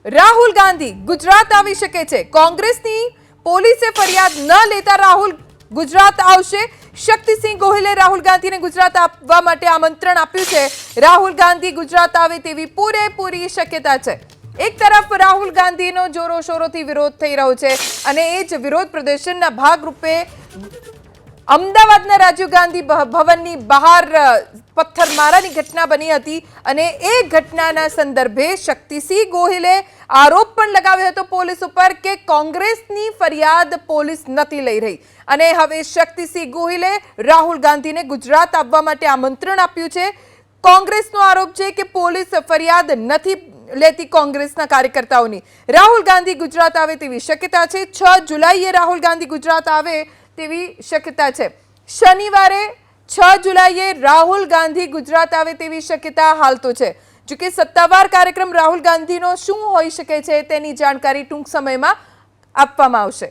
રાહુલ ગાંધી ગુજરાત આવી શકે છે। કોંગ્રેસની પોલીસે ફરિયાદ ન લેતા રાહુલ ગુજરાત આવશે। શક્તિસિંહ ગોહિલે રાહુલ ગાંધીને ગુજરાત આવવા માટે આમંત્રણ આપ્યું છે। રાહુલ ગાંધી ગુજરાત આવે તેવી પૂરેપૂરી શક્યતા છે। એક તરફ રાહુલ ગાંધીનો જોરોશોરોથી વિરોધ થઈ રહ્યો છે અને એ જ વિરોધ પ્રદર્શનના ભાગરૂપે અમદાવાદના રાજીવ ગાંધી ભવનની બહાર પથ્થરમારાની ઘટના બની હતી અને એ ઘટનાના સંદર્ભે શક્તિસિંહ ગોહિલે આરોપ પણ લગાવ્યો હતો પોલીસ ઉપર કે કોંગ્રેસની ફરિયાદ પોલીસ નથી લઈ રહી અને હવે શક્તિસિંહ ગોહિલે રાહુલ ગાંધીને ગુજરાત આવવા માટે આમંત્રણ આપ્યું છે। કોંગ્રેસનો આરોપ છે કે પોલીસ ફરિયાદ નથી લેતી કોંગ્રેસના કાર્યકર્તાઓની। રાહુલ ગાંધી ગુજરાત આવે તેવી શક્યતા છે। 6 જુલાઈએ રાહુલ ગાંધી ગુજરાત આવે તેવી શક્યતા છે। શનિવારે 6 જુલાઈએ રાહુલ ગાંધી ગુજરાત આવે તેવી શક્યતા હાલ તો છે। જો કે સત્તાવાર કાર્યક્રમ રાહુલ ગાંધીનો શું હોઈ શકે છે તેની જાણકારી ટૂંક સમયમાં આપવામાં આવશે।